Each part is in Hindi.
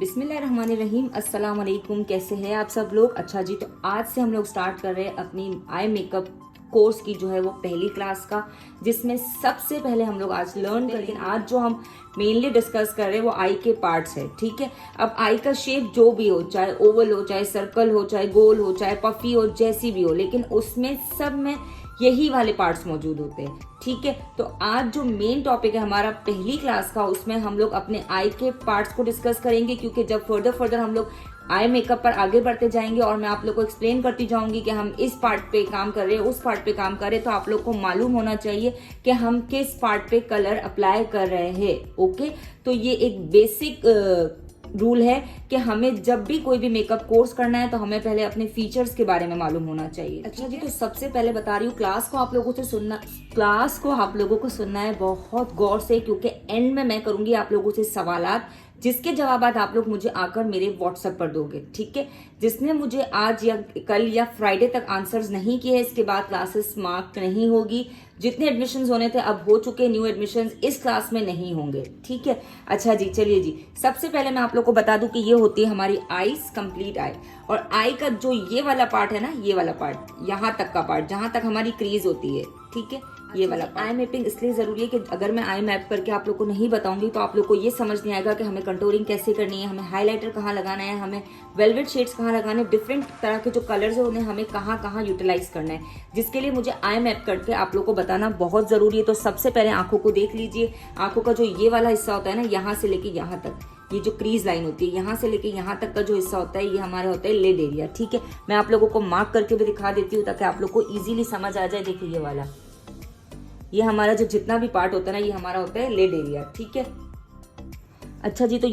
बिस्मिल्लाहिर्रहमानिर्रहीम। अस्सलाम वालेकुम। कैसे हैं आप सब लोग? अच्छा जी, तो आज से हम लोग स्टार्ट कर रहे हैं अपनी आई मेकअप कोर्स की जो है वो पहली क्लास का, जिसमें सबसे पहले हम लोग आज लर्न करेंगे। आज जो हम मेनली डिस्कस कर रहे हैं वो आई के पार्ट्स है, ठीक है। अब आई का शेप जो भी हो, चाहे ओवल हो, चाहे सर्कल हो, चाहे गोल हो, चाहे पफी हो, जैसी भी हो, लेकिन उसमें सब में यही वाले पार्ट्स मौजूद होते हैं, ठीक है। तो आज जो मेन टॉपिक है हमारा पहली क्लास का, उसमें हम लोग अपने आई के पार्ट्स को डिस्कस करेंगे, क्योंकि जब फर्दर हम लोग आई मेकअप पर आगे बढ़ते जाएंगे और मैं आप लोग को एक्सप्लेन करती जाऊंगी कि हम इस पार्ट पे काम कर रहे हैं, उस पार्ट पे काम कर रहे हैं, तो आप लोग को मालूम होना चाहिए कि हम किस पार्ट पे कलर अप्लाई कर रहे हैं। ओके, तो ये एक बेसिक रूल है कि हमें जब भी कोई भी मेकअप कोर्स करना है तो हमें पहले अपने फीचर्स के बारे में मालूम होना चाहिए। अच्छा जी, तो सबसे पहले बता रही हूँ, क्लास को आप लोगों को सुनना है बहुत गौर से, क्योंकि एंड में मैं करूंगी आप लोगों से सवालात, जिसके जवाब आप लोग मुझे आकर मेरे व्हाट्सएप पर दोगे, ठीक है। जिसने मुझे आज या कल या फ्राइडे तक आंसर्स नहीं किए, इसके बाद क्लासेस मार्क नहीं होगी। जितने एडमिशन्स होने थे अब हो चुके, न्यू एडमिशन्स इस क्लास में नहीं होंगे, ठीक है। अच्छा जी, चलिए जी, सबसे पहले मैं आप लोग को बता दूं कि ये होती है हमारी आईज, कंप्लीट आई। और आई का जो ये वाला पार्ट है ना, ये वाला पार्ट, यहाँ तक का पार्ट, जहां तक हमारी क्रीज होती है, ठीक है, ये वाला आई मैपिंग इसलिए जरूरी है कि अगर मैं आई मैप करके आप लोग को नहीं बताऊंगी तो आप लोग को ये समझ नहीं आएगा कि हमें कंटूरिंग कैसे करनी है, हमें हाइलाइटर कहाँ लगाना है, हमें वेलवेट शेड्स कहाँ लगाने, डिफरेंट तरह के जो कलर्स है उन्हें हमें कहाँ यूटिलाइज करना है, जिसके लिए मुझे आई मैप करके आप लोग को बताना बहुत जरूरी है। तो सबसे पहले आंखों को देख लीजिए। आंखों का जो ये वाला हिस्सा होता है ना, यहाँ से लेके यहाँ तक, ये जो क्रीज लाइन होती है, यहाँ से लेके यहाँ तक का जो हिस्सा होता है, ये हमारा होता है लिड एरिया, ठीक है। मैं आप लोगों को मार्क करके भी दिखा देती हूँ ताकि आप लोग को इजीली समझ आ जाए। देखिए ये वाला, ये हमारा जो जितना भी पार्ट होता है ना, ये हमारा होता है लिड एरिया, ठीक है। अच्छा जी, तो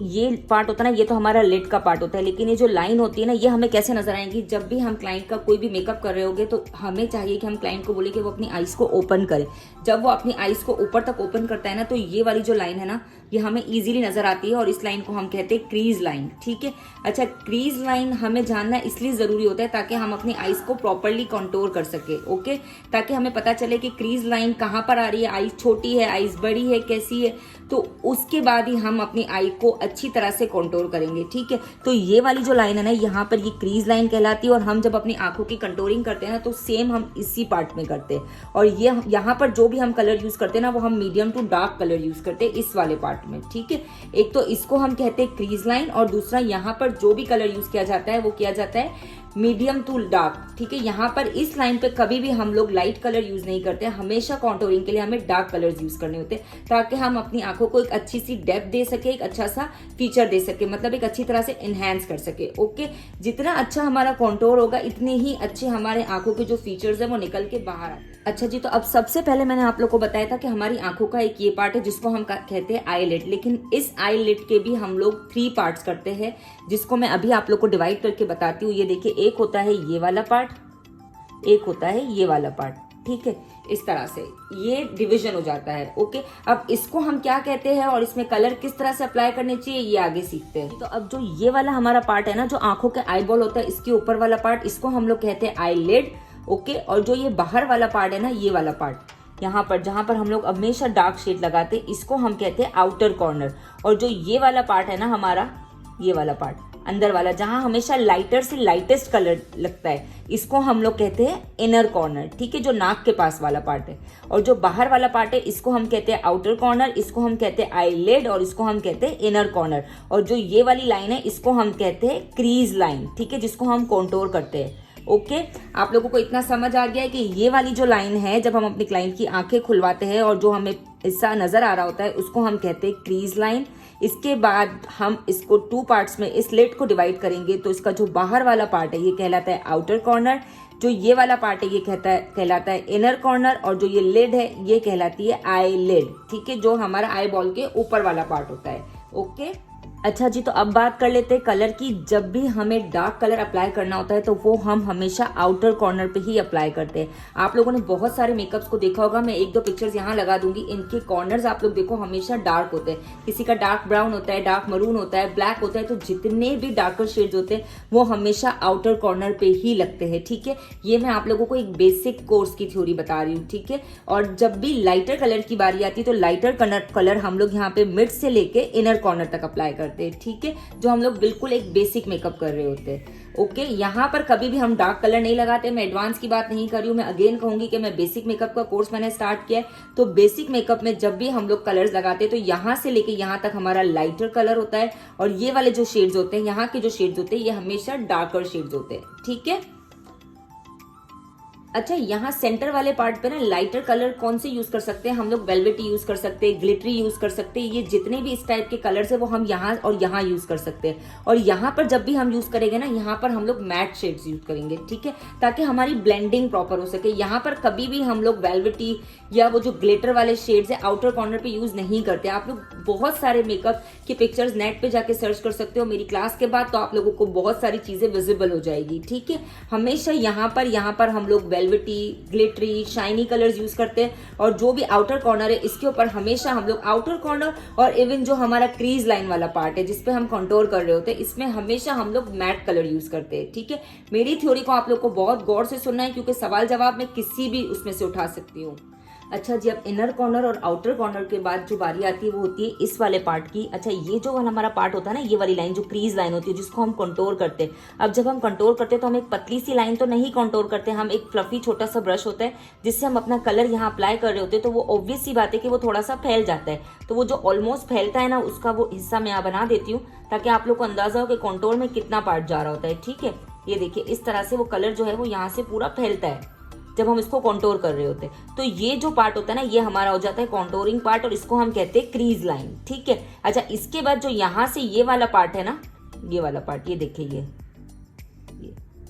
ये पार्ट होता है ना, ये तो हमारा लिड का पार्ट होता है, लेकिन ये जो लाइन होती है ना, ये हमें कैसे नजर आएंगी? जब भी हम क्लाइंट का कोई भी मेकअप कर रहे होंगे तो हमें चाहिए कि हम क्लाइंट को बोले कि वो अपनी आईज को ओपन करे। जब वो अपनी आईज को ऊपर तक ओपन करता है ना, तो ये वाली जो लाइन है ना, ये हमें इजीली नजर आती है और इस लाइन को हम कहते हैं क्रीज लाइन, ठीक है। अच्छा, क्रीज लाइन हमें जानना इसलिए जरूरी होता है ताकि हम अपनी आईज को प्रॉपरली कंटूर कर सके, ओके, ताकि हमें पता चले कि क्रीज लाइन कहाँ पर आ रही है, आईज छोटी है, आईज बड़ी है, कैसी है, तो उसके बाद ही हम अपनी आई को अच्छी तरह से कंटूर करेंगे, ठीक है। तो ये वाली जो लाइन है ना, यहाँ पर ये क्रीज लाइन कहलाती है, और हम जब अपनी आंखों की कंटूरिंग करते हैं ना, तो सेम हम इसी पार्ट में करते हैं। और ये यहाँ पर जो भी हम कलर यूज करते हैं ना, वो हम medium to dark colour use करते हैं इस वाले पार्ट में, ठीक है। एक तो इसको हम कहते हैं क्रीज लाइन, और दूसरा यहाँ पर जो भी कलर यूज किया जाता है वो किया जाता है मीडियम टू डार्क, ठीक है। यहाँ पर इस लाइन पे कभी भी हम लोग लाइट कलर यूज नहीं करते, हमेशा कॉन्टोरिंग के लिए हमें डार्क कलर्स यूज करने होते हैं, ताकि हम अपनी आंखों को एक अच्छी सी डेप्थ दे सके, एक अच्छा सा फीचर दे सके, मतलब एक अच्छी तरह से एनहेंस कर सके, ओके। जितना अच्छा हमारा कॉन्टोर होगा, इतने ही अच्छे हमारे आंखों के जो फीचर्स है वो निकल के बाहर आते हैं। अच्छा जी, तो अब सबसे पहले मैंने आप लोग को बताया था कि हमारी आंखों का एक ये पार्ट है जिसको हम कहते हैं आईलिड, लेकिन इस आईलिड के भी हम लोग 3 पार्ट्स करते हैं, जिसको मैं अभी आप लोग को डिवाइड करके बताती हूँ। ये देखिए, एक होता है ये वाला पार्ट, एक होता है ये वाला पार्ट, ठीक है। इस तरह से ये डिवीजन हो जाता है, ओके। अब इसको हम क्या कहते हैं और इसमें कलर किस तरह से अप्लाई करने चाहिए, ये आगे सीखते हैं। तो अब जो ये वाला हमारा पार्ट है ना, जो आंखों के आई बॉल होता है, इसके ऊपर वाला पार्ट, इसको हम लोग कहते हैं आईलिड, ओके। और जो ये बाहर वाला पार्ट है ना, ये वाला पार्ट यहाँ पर, जहां पर हम लोग हमेशा डार्क शेड लगाते हैं, इसको हम कहते हैं आउटर कॉर्नर। और जो ये वाला पार्ट है ना हमारा, ये वाला पार्ट अंदर वाला, जहां हमेशा लाइटर से लाइटेस्ट कलर लगता है, इसको हम लोग कहते हैं इनर कॉर्नर, ठीक है, जो नाक के पास वाला पार्ट है। और जो बाहर वाला पार्ट है, इसको हम कहते हैं आउटर कॉर्नर, इसको हम कहते हैं आईलिड, और इसको हम कहते हैं इनर कॉर्नर। और जो ये वाली लाइन है, इसको हम कहते हैं क्रीज लाइन, ठीक है, जिसको हम कॉन्टोर करते हैं, ओके। आप लोगों को इतना समझ आ गया है कि ये वाली जो लाइन है, जब हम अपने क्लाइंट की आंखें खुलवाते हैं और जो हमें हिस्सा नजर आ रहा होता है, उसको हम कहते हैं क्रीज लाइन। इसके बाद हम इसको 2 पार्ट्स में इस लिड को डिवाइड करेंगे, तो इसका जो बाहर वाला पार्ट है ये कहलाता है आउटर कॉर्नर, जो ये वाला पार्ट है ये कहलाता है इनर कॉर्नर, और जो ये लिड है ये कहलाती है आई लिड, ठीक है, जो हमारा आई बॉल के ऊपर वाला पार्ट होता है, ओके। अच्छा जी, तो अब बात कर लेते हैं कलर की। जब भी हमें डार्क कलर अप्लाई करना होता है तो वो हम हमेशा आउटर कॉर्नर पे ही अप्लाई करते हैं। आप लोगों ने बहुत सारे मेकअप्स को देखा होगा, मैं 1-2 पिक्चर्स यहाँ लगा दूंगी। इनके कॉर्नर्स आप लोग देखो हमेशा डार्क होते हैं, किसी का डार्क ब्राउन होता है, डार्क मरून होता है, ब्लैक होता है, तो जितने भी डार्कर शेड्स होते हैं वो हमेशा आउटर कॉर्नर पे ही लगते हैं, ठीक है। ये मैं आप लोगों को एक बेसिक कोर्स की थ्योरी बता रही हूँ, ठीक है। और जब भी लाइटर कलर की बारी आती है तो लाइटर कलर हम लोग यहाँ पे मिड से लेके इनर कॉर्नर तक अप्लाई अप्लाई करते हैं, ठीक है, जो हम लोग बिल्कुल एक बेसिक मेकअप कर रहे होते हैं। ओके, यहाँ पर कभी भी हम डार्क कलर नहीं लगाते। मैं एडवांस की बात नहीं कर रही हूँ, मैं अगेन कहूंगी कि मैं बेसिक मेकअप का कोर्स मैंने स्टार्ट किया है, तो बेसिक मेकअप में जब भी हम लोग कलर्स लगाते हैं तो यहाँ से लेके यहाँ तक हमारा लाइटर कलर होता है, और ये वाले जो शेड्स होते हैं, यहाँ के जो शेड्स होते हैं, ये हमेशा डार्कर शेड्स होते हैं, ठीक है। अच्छा, यहाँ सेंटर वाले पार्ट पे ना लाइटर कलर कौन से यूज कर सकते हैं हम लोग? वेलवेटी यूज कर सकते हैं, ग्लिटरी यूज कर सकते हैं, ये जितने भी इस टाइप के कलर्स है वो हम यहाँ और यहाँ यूज कर सकते हैं। और यहाँ पर जब भी हम यूज करेंगे ना, यहाँ पर हम लोग मैट शेड्स यूज करेंगे, ठीक है, ताकि हमारी ब्लेंडिंग प्रॉपर हो सके। यहाँ पर कभी भी हम लोग वेलवेटी या वो जो ग्लिटर वाले शेड्स है आउटर कॉर्नर पे यूज नहीं करते। आप लोग बहुत सारे मेकअप की पिक्चर्स नेट पे जाके सर्च कर सकते हो मेरी क्लास के बाद, तो आप लोगों को बहुत सारी चीजें विजिबल हो जाएगी, ठीक है। हमेशा यहाँ पर हम लोग velvety, glittery, shiny colours use करते हैं, और जो भी आउटर कॉर्नर है इसके ऊपर हमेशा हम लोग आउटर कॉर्नर और इवन जो हमारा क्रीज लाइन वाला पार्ट है जिसपे हम कंटूर कर रहे होते हैं, इसमें हमेशा हम लोग मैट कलर यूज करते हैं, ठीक है। मेरी थ्योरी को आप लोग को बहुत गौर से सुनना है, क्योंकि सवाल जवाब मैं किसी भी उसमें से उठा सकती हूँ। अच्छा जी, अब इनर कॉर्नर और आउटर कॉर्नर के बाद जो बारी आती है वो होती है इस वाले पार्ट की। अच्छा, ये जो हमारा पार्ट होता है ना, ये वाली लाइन जो क्रीज लाइन होती है जिसको हम कंटूर करते हैं। अब जब हम कंटूर करते हैं तो हम एक पतली सी लाइन तो नहीं कंटूर करते, हम एक फ्लफी छोटा सा ब्रश होता है जिससे हम अपना कलर यहाँ अप्लाई कर रहे होते हैं, तो वो ऑब्वियस सी बात है कि वो थोड़ा सा फैल जाता है। तो वो जो ऑलमोस्ट फैलता है ना, उसका वो हिस्सा मैं यहाँ बना देती हूँ ताकि आप लोग को अंदाजा हो कि कंटूर में कितना पार्ट जा रहा होता है, ठीक है। ये देखिए, इस तरह से वो कलर जो है वो यहाँ से पूरा फैलता है जब हम इसको कॉन्टोर कर रहे होते हैं। तो ये जो पार्ट होता है ना, ये हमारा हो जाता है कॉन्टोरिंग पार्ट, और इसको हम कहते हैं क्रीज लाइन, ठीक है। अच्छा, इसके बाद जो यहाँ से ये वाला पार्ट है ना, ये वाला पार्ट, ये देखिए,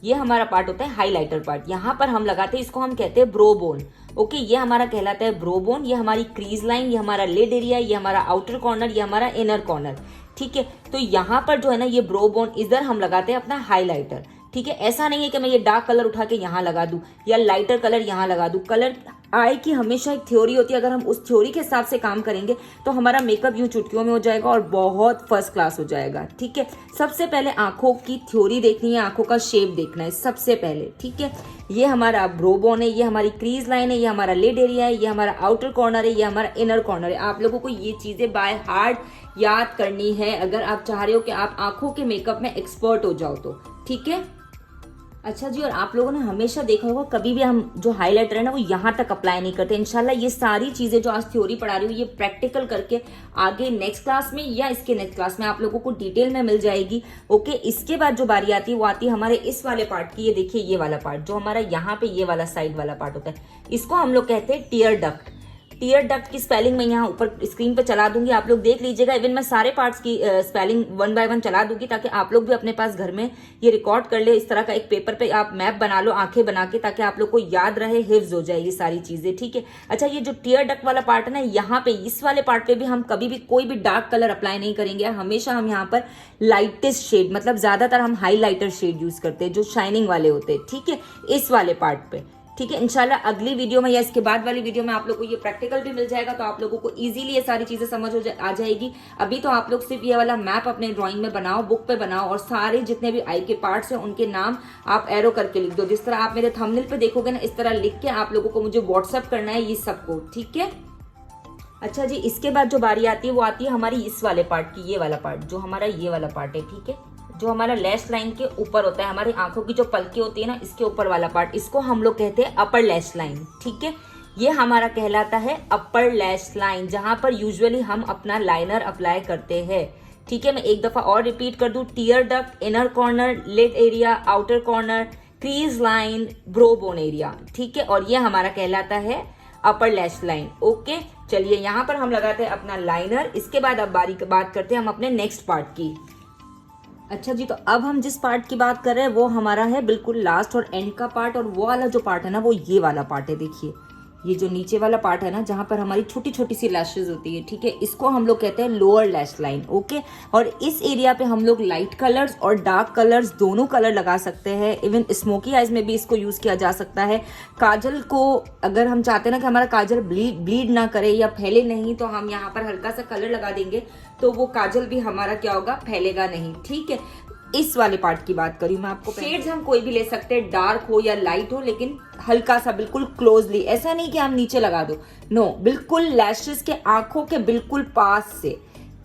ये हमारा पार्ट होता है हाईलाइटर पार्ट। यहाँ पर हम लगाते हैं, इसको हम कहते हैं ब्रो बोन। ओके, ये हमारा कहलाता है ब्रो बोन, ये हमारी क्रीज लाइन, ये हमारा लिड एरिया, ये हमारा आउटर कॉर्नर, ये हमारा इनर कॉर्नर, ठीक है। तो यहाँ पर जो है ना, ये ब्रो बोन, इधर हम लगाते हैं अपना हाईलाइटर, ठीक है। ऐसा नहीं है कि मैं ये डार्क कलर उठा के यहाँ लगा दूं या लाइटर कलर यहाँ लगा दूं। कलर आई की हमेशा एक थ्योरी होती है, अगर हम उस थ्योरी के हिसाब से काम करेंगे तो हमारा मेकअप यूं चुटकियों में हो जाएगा और बहुत फर्स्ट क्लास हो जाएगा, ठीक है। सबसे पहले आंखों की थ्योरी देखनी है, आंखों का शेप देखना है सबसे पहले, ठीक है। ये हमारा ब्रो बोन है, ये हमारी क्रीज लाइन है, ये हमारा लिड एरिया है, ये हमारा आउटर कॉर्नर है, ये हमारा इनर कॉर्नर है। आप लोगों को ये चीजें बाय हार्ट याद करनी है अगर आप चाह रहे हो कि आप आंखों के मेकअप में एक्सपर्ट हो जाओ तो, ठीक है। अच्छा जी, और आप लोगों ने हमेशा देखा होगा कभी भी हम जो हाइलाइटर है ना वो यहाँ तक अप्लाई नहीं करते। इंशाल्लाह ये सारी चीजें जो आज थ्योरी पढ़ा रही हूँ ये प्रैक्टिकल करके आगे नेक्स्ट क्लास में या इसके नेक्स्ट क्लास में आप लोगों को डिटेल में मिल जाएगी। ओके, इसके बाद जो बारी आती है वो आती है हमारे इस वाले पार्ट की। ये देखिए, ये वाला पार्ट जो हमारा यहाँ पे ये वाला साइड वाला पार्ट होता है, इसको हम लोग कहते हैं टीयर डक्ट। टीयर डक्ट की स्पेलिंग मैं यहाँ ऊपर स्क्रीन पे चला दूंगी, आप लोग देख लीजिएगा। इवन मैं सारे पार्ट्स की स्पेलिंग 1 बाय 1 चला दूंगी ताकि आप लोग भी अपने पास घर में ये रिकॉर्ड कर ले। इस तरह का एक पेपर पे आप मैप बना लो आंखें बना के, ताकि आप लोग को याद रहे, हिफ्ज हो जाए ये सारी चीजें, ठीक है। अच्छा, ये जो टीयर डक्ट वाला पार्ट है ना, यहाँ पे इस वाले पार्ट पे भी हम कभी भी कोई भी डार्क कलर अप्लाई नहीं करेंगे। हमेशा हम यहाँ पर लाइटेस्ट शेड, मतलब ज्यादातर हम हाईलाइटर शेड यूज करते हैं जो शाइनिंग वाले होते हैं, ठीक है, इस वाले पार्ट पे, ठीक है। इंशाल्लाह अगली वीडियो में या इसके बाद वाली वीडियो में आप लोगों को ये प्रैक्टिकल भी मिल जाएगा, तो आप लोगों को इजीली ये सारी चीजें समझ आ जाएगी। अभी तो आप लोग सिर्फ ये वाला मैप अपने ड्राइंग में बनाओ, बुक पे बनाओ, और सारे जितने भी आई के पार्ट्स हैं उनके नाम आप एरो करके लिख दो। जिस तरह आप मेरे थंबनेल पे देखोगे ना, इस तरह लिख के आप लोगों को मुझे व्हाट्सएप करना है ये सबको, ठीक है। अच्छा जी, इसके बाद जो बारी आती है वो आती है हमारी इस वाले पार्ट की। ये वाला पार्ट जो हमारा ये वाला पार्ट है, ठीक है, जो हमारा लैश लाइन के ऊपर होता है, हमारी आंखों की जो पलकी होती है ना, इसके ऊपर वाला पार्ट, इसको हम लोग कहते हैं अपर लैश लाइन, ठीक है। ये हमारा कहलाता है अपर लैश लाइन, जहां पर यूजुअली हम अपना लाइनर अप्लाई करते हैं, ठीक है। मैं एक दफा और रिपीट कर दूं, tear duct, inner corner, lid area, outer corner, crease line, brow bone area, ठीक है। और ये हमारा कहलाता है अपर लैश लाइन। ओके, चलिए यहाँ पर हम लगाते हैं अपना लाइनर। इसके बाद अब बात करते हैं हम अपने नेक्स्ट पार्ट की। अच्छा जी, तो अब हम जिस पार्ट की बात कर रहे हैं वो हमारा है बिल्कुल लास्ट और एंड का पार्ट, और वो वाला जो पार्ट है ना वो ये वाला पार्ट है। देखिए, ये जो नीचे वाला पार्ट है ना, जहां पर हमारी छोटी छोटी सी लैशेज होती है, ठीक है, इसको हम लोग कहते हैं लोअर लैश लाइन। ओके, और इस एरिया पे हम लोग लाइट कलर्स और डार्क कलर्स दोनों कलर लगा सकते हैं। इवन स्मोकी आइज में भी इसको यूज किया जा सकता है। काजल को अगर हम चाहते हैं ना कि हमारा काजल ब्लीड ना करे या फैले नहीं, तो हम यहाँ पर हल्का सा कलर लगा देंगे तो वो काजल भी हमारा क्या होगा, फैलेगा नहीं, ठीक है। इस वाले पार्ट की बात करी मैं आपको। शेड्स हम कोई भी ले सकते हैं, डार्क हो या लाइट हो, लेकिन हल्का सा बिल्कुल क्लोजली, ऐसा नहीं कि हम नीचे लगा दो, नो, बिल्कुल लैशेस के आंखों के बिल्कुल पास से,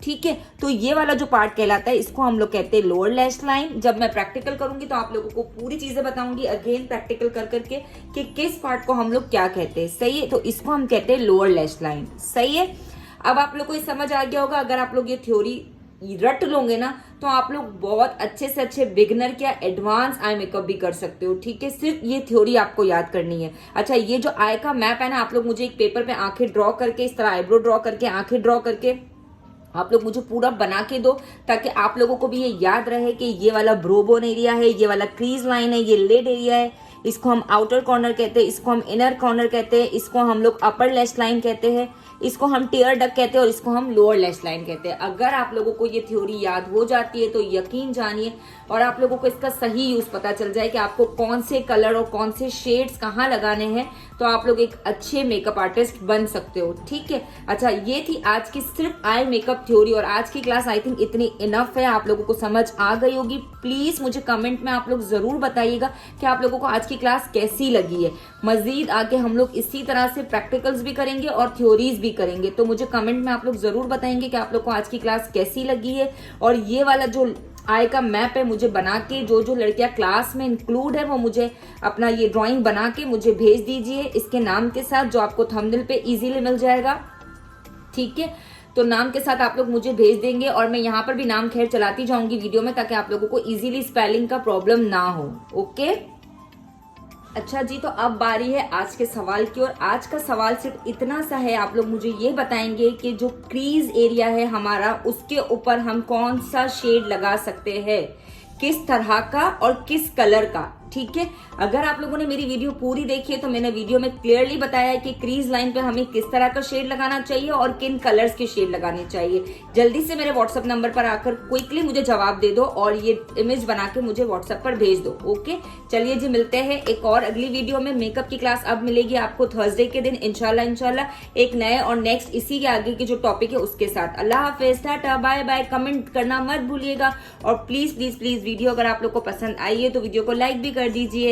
ठीक है। तो ये वाला जो पार्ट कहलाता है इसको हम लोग कहते हैं लोअर लैश लाइन। जब मैं प्रैक्टिकल करूंगी तो आप लोगों को पूरी चीजें बताऊंगी अगेन प्रैक्टिकल कर करके कि किस पार्ट को हम लोग क्या कहते हैं, सही है। तो इसको हम कहते हैं लोअर लैश लाइन, सही है। अब आप लोग को ये समझ आ गया होगा, अगर आप लोग ये थ्योरी रट लोगे ना तो आप लोग बहुत अच्छे से अच्छे बिगिनर क्या एडवांस आई मेकअप भी कर सकते हो, ठीक है। सिर्फ ये थ्योरी आपको याद करनी है। अच्छा, ये जो आई का मैप है ना, आप लोग मुझे एक पेपर पे आंखें ड्रॉ करके, इस तरह आईब्रो ड्रॉ करके, आंखें ड्रॉ करके आप लोग मुझे पूरा बना के दो, ताकि आप लोगों को भी ये याद रहे कि ये वाला ब्रोबोन एरिया है, ये वाला क्रीज लाइन है, ये लिड एरिया है, इसको हम आउटर कॉर्नर कहते हैं, इसको हम इनर कॉर्नर कहते हैं, इसको हम लोग अपर लैश लाइन कहते हैं, इसको हम टीयर डक कहते हैं और इसको हम लोअर लैश लाइन कहते हैं। अगर आप लोगों को ये थ्योरी याद हो जाती है तो यकीन जानिए, और आप लोगों को इसका सही यूज पता चल जाए कि आपको कौन से कलर और कौन से शेड्स कहाँ लगाने हैं, तो आप लोग एक अच्छे मेकअप आर्टिस्ट बन सकते हो, ठीक है। अच्छा, ये थी आज की सिर्फ आई मेकअप थ्योरी, और आज की क्लास आई थिंक इतनी इनफ है, आप लोगों को समझ आ गई होगी। प्लीज मुझे कमेंट में आप लोग जरूर बताइएगा कि आप लोगों को आज की क्लास कैसी लगी है। मजीद आगे हम लोग इसी तरह से प्रैक्टिकल्स भी करेंगे और थ्योरीज भी करेंगे, तो मुझे कमेंट में आप लोग जरूर बताएंगे कि आप लोग को आज की क्लास कैसी लगी है। और ये वाला जो आई का मैप है मुझे बना के, जो जो लड़कियां क्लास में इंक्लूड है वो मुझे अपना ये ड्राइंग बना के मुझे भेज दीजिए इसके नाम के साथ, जो आपको थंबनेल पे इजीली मिल जाएगा, ठीक है। तो नाम के साथ आप लोग मुझे भेज देंगे, और मैं यहाँ पर भी नाम खैर चलाती जाऊंगी वीडियो में, ताकि आप लोगों को इजीली स्पेलिंग का प्रॉब्लम ना हो, ओके। अच्छा जी, तो अब बारी है आज के सवाल की, और आज का सवाल सिर्फ इतना सा है, आप लोग मुझे ये बताएंगे कि जो क्रीज एरिया है हमारा, उसके ऊपर हम कौन सा शेड लगा सकते हैं, किस तरह का और किस कलर का, ठीक है। अगर आप लोगों ने मेरी वीडियो पूरी देखी है तो मैंने वीडियो में क्लियरली बताया है कि क्रीज लाइन पे हमें किस तरह का शेड लगाना चाहिए और किन कलर्स के शेड लगाने चाहिए। जल्दी से मेरे व्हाट्सएप नंबर पर आकर क्विकली मुझे जवाब दे दो और ये इमेज बना के मुझे व्हाट्सएप पर भेज दो, ओके। चलिए जी, मिलते हैं एक और अगली वीडियो में। मेकअप की क्लास अब मिलेगी आपको थर्सडे के दिन इंशाल्लाह एक नए और नेक्स्ट इसी के आगे की जो टॉपिक है उसके साथ। अल्लाह हाफिज, टाटा, बाय बाय। कमेंट करना मत भूलिएगा, और प्लीज प्लीज प्लीज वीडियो अगर आप लोग को पसंद आई है तो वीडियो को लाइक भी कर दीजिए।